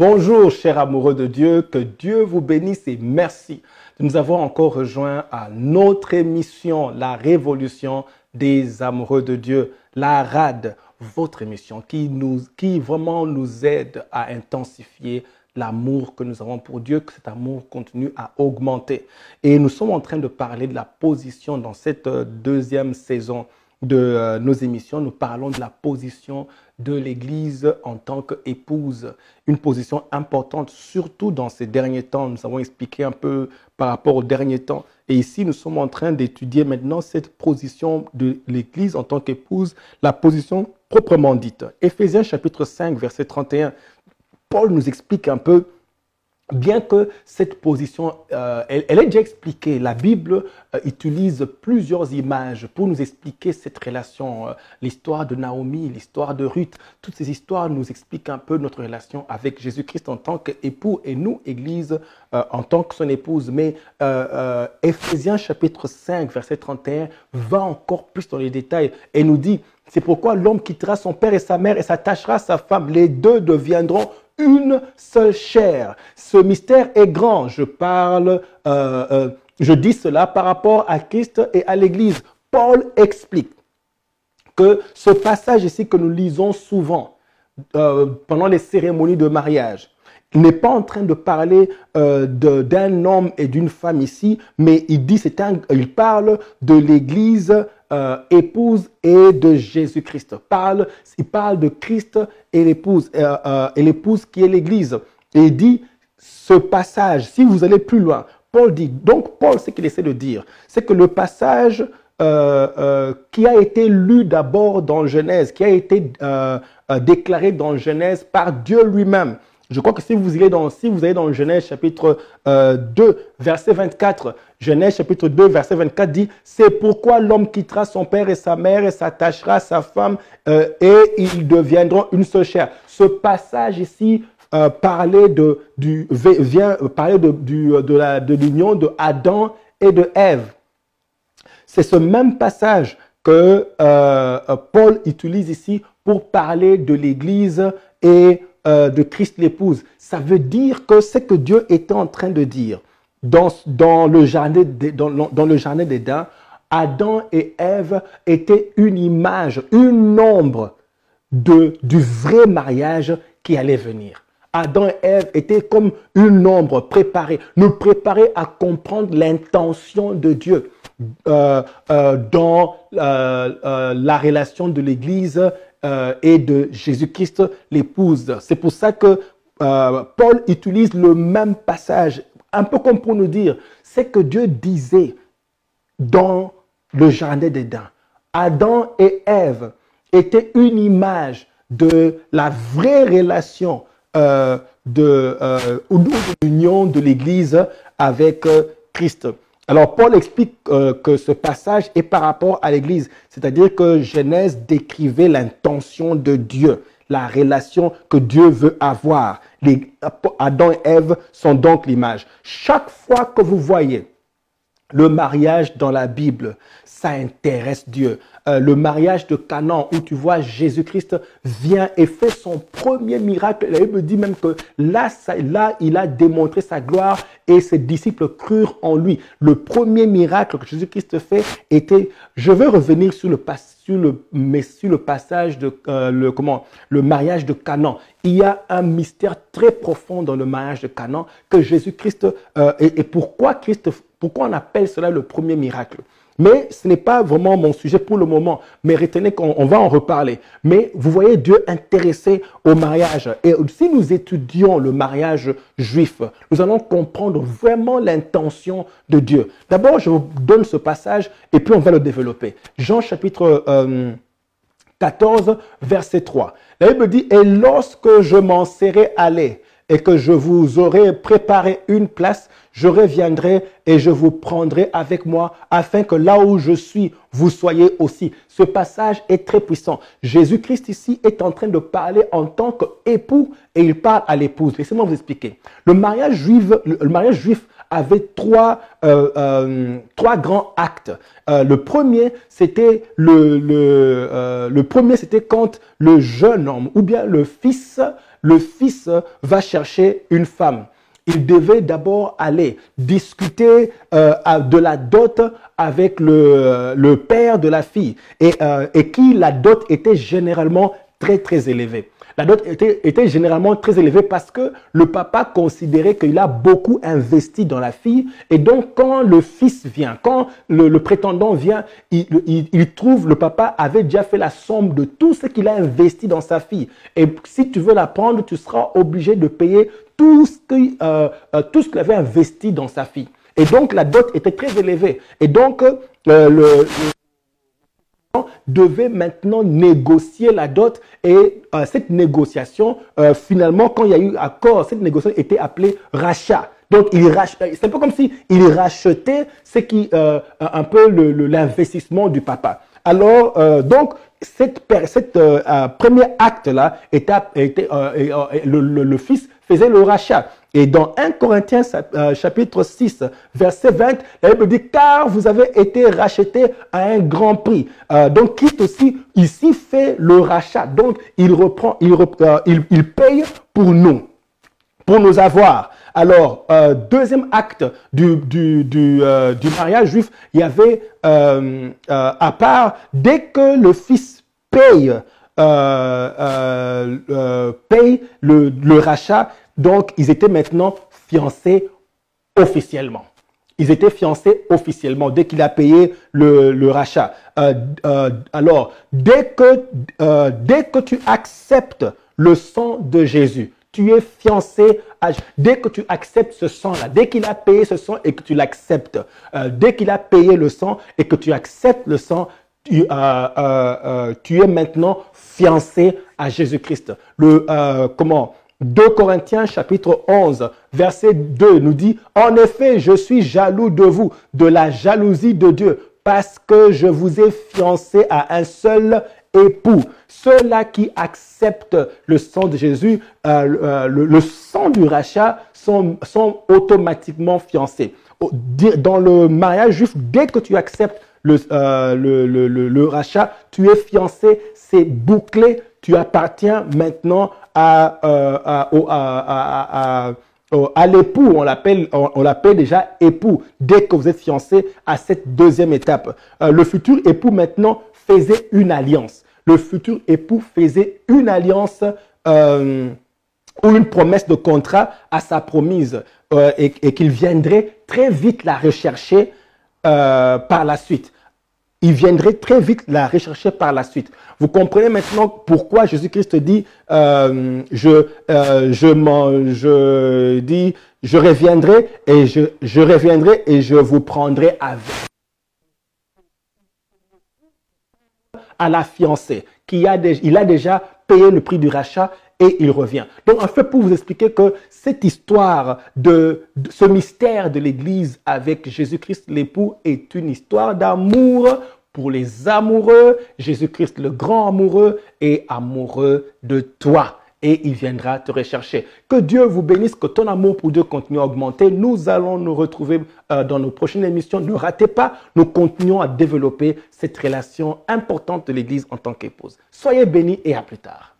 Bonjour, chers amoureux de Dieu, que Dieu vous bénisse et merci de nous avoir encore rejoints à notre émission, la révolution des amoureux de Dieu, la RAD, votre émission qui vraiment nous aide à intensifier l'amour que nous avons pour Dieu, que cet amour continue à augmenter. Et nous sommes en train de parler de la position dans cette deuxième saison de nos émissions. Nous parlons de la position de l'Église en tant qu'épouse, une position importante, surtout dans ces derniers temps. Nous avons expliqué un peu par rapport aux derniers temps. Et ici, nous sommes en train d'étudier maintenant cette position de l'Église en tant qu'épouse, la position proprement dite. Éphésiens chapitre 5, verset 31, Paul nous explique un peu, bien que cette position, elle est déjà expliquée. La Bible utilise plusieurs images pour nous expliquer cette relation. L'histoire de Naomi, l'histoire de Ruth, toutes ces histoires nous expliquent un peu notre relation avec Jésus-Christ en tant qu'époux et nous, Église, en tant que son épouse. Mais Éphésiens chapitre 5, verset 31 va encore plus dans les détails et nous dit, c'est pourquoi l'homme quittera son père et sa mère et s'attachera à sa femme. Les deux deviendront une seule chair. Ce mystère est grand. Je dis cela par rapport à Christ et à l'Église. Paul explique que ce passage ici que nous lisons souvent pendant les cérémonies de mariage, il n'est pas en train de parler d'un homme et d'une femme ici, mais il parle de l'Église épouse et de Jésus-Christ. Il parle de Christ et l'épouse qui est l'Église. Et il dit, ce passage, si vous allez plus loin, Paul dit, donc Paul, ce qu'il essaie de dire, c'est que le passage qui a été lu d'abord dans Genèse, qui a été déclaré dans Genèse par Dieu lui-même. Je crois que si vous allez dans Genèse chapitre 2, verset 24, Genèse chapitre 2, verset 24 dit, c'est pourquoi l'homme quittera son père et sa mère et s'attachera à sa femme et ils deviendront une seule chair. Ce passage ici parlait de l'union de Adam et de Ève. C'est ce même passage que Paul utilise ici pour parler de l'Église et de Christ l'épouse. Ça veut dire que ce que Dieu était en train de dire dans le jardin d'Éden, Adam et Ève étaient une image, une ombre du vrai mariage qui allait venir. Adam et Ève étaient comme une ombre nous préparer à comprendre l'intention de Dieu dans la relation de l'Église et de Jésus-Christ, l'épouse. C'est pour ça que Paul utilise le même passage, un peu comme pour nous dire, c'est que Dieu disait dans le jardin d'Éden. Adam et Ève étaient une image de la vraie relation de l'union de l'Église avec Christ. Alors, Paul explique que ce passage est par rapport à l'Église, c'est-à-dire que Genèse décrivait l'intention de Dieu, la relation que Dieu veut avoir. Adam et Ève sont donc l'image. Chaque fois que vous voyez le mariage dans la Bible, ça intéresse Dieu. Le mariage de Canaan où tu vois Jésus-Christ vient et fait son premier miracle. La Bible dit même que là, il a démontré sa gloire et ses disciples crurent en lui. Le premier miracle que Jésus-Christ fait était, je veux revenir sur le passage de le mariage de Canaan. Il y a un mystère très profond dans le mariage de Canaan que Jésus-Christ et pourquoi on appelle cela le premier miracle. Mais ce n'est pas vraiment mon sujet pour le moment. Mais retenez qu'on va en reparler. Mais vous voyez Dieu intéressé au mariage. Et si nous étudions le mariage juif, nous allons comprendre vraiment l'intention de Dieu. D'abord, je vous donne ce passage et puis on va le développer. Jean chapitre 14, verset 3. La Bible dit, « Et lorsque je m'en serai allé, et que je vous aurai préparé une place, je reviendrai et je vous prendrai avec moi afin que là où je suis, vous soyez aussi. » Ce passage est très puissant. Jésus-Christ ici est en train de parler en tant qu'époux et il parle à l'épouse. Laissez-moi vous expliquer. Le mariage juif avait trois grands actes. Le premier, c'était quand le jeune homme ou bien le fils le fils va chercher une femme. Il devait d'abord aller discuter de la dot avec le père de la fille et qui la dot était généralement très élevée. La dot était généralement très élevée parce que le papa considérait qu'il a beaucoup investi dans la fille et donc quand le fils vient, quand le prétendant vient, il trouve le papa avait déjà fait la somme de tout ce qu'il a investi dans sa fille et si tu veux la prendre, tu seras obligé de payer tout ce qu'il avait investi dans sa fille. Et donc la dot était très élevée et donc devait maintenant négocier la dot et cette négociation, finalement, quand il y a eu accord, cette négociation était appelée rachat. Donc, c'est un peu comme si il rachetait un peu l'investissement du papa. Alors, donc, premier acte-là, le fils faisait le rachat. Et dans 1 Corinthiens chapitre 6, verset 20, la Bible dit « Car vous avez été rachetés à un grand prix ». Donc, Christ aussi, ici, fait le rachat. Donc, il paye pour nous, pour nous avoir. Alors, deuxième acte du mariage juif, il y avait, à part, dès que le fils paye le rachat, donc ils étaient maintenant fiancés officiellement. Ils étaient fiancés officiellement dès qu'il a payé le rachat. Alors, dès que tu acceptes le sang de Jésus, tu es fiancé. Dès que tu acceptes ce sang-là, dès qu'il a payé ce sang et que tu l'acceptes, dès qu'il a payé le sang et que tu acceptes le sang, tu es maintenant fiancé à Jésus-Christ. 2 Corinthiens chapitre 11, verset 2 nous dit « En effet, je suis jaloux de vous, de la jalousie de Dieu, parce que je vous ai fiancé à un seul époux. Ceux-là qui acceptent le sang de Jésus, le sang du rachat, sont automatiquement fiancés. Dans le mariage juif, dès que tu acceptes le rachat, tu es fiancé, c'est bouclé, tu appartiens maintenant à l'époux, on l'appelle déjà époux, dès que vous êtes fiancé à cette deuxième étape. Le futur époux maintenant faisait une alliance. Le futur époux faisait une alliance ou une promesse de contrat à sa promise et qu'il viendrait très vite la rechercher par la suite. Il viendrait très vite la rechercher par la suite. Vous comprenez maintenant pourquoi Jésus-Christ dit je reviendrai et je reviendrai et je vous prendrai avec. À la fiancée, il a déjà payé le prix du rachat et il revient. Donc, en fait, pour vous expliquer que cette histoire ce mystère de l'Église avec Jésus-Christ l'époux est une histoire d'amour pour les amoureux. Jésus-Christ, le grand amoureux, est amoureux de toi. Et il viendra te rechercher. Que Dieu vous bénisse, que ton amour pour Dieu continue à augmenter. Nous allons nous retrouver dans nos prochaines émissions. Ne ratez pas, nous continuons à développer cette relation importante de l'Église en tant qu'épouse. Soyez bénis et à plus tard.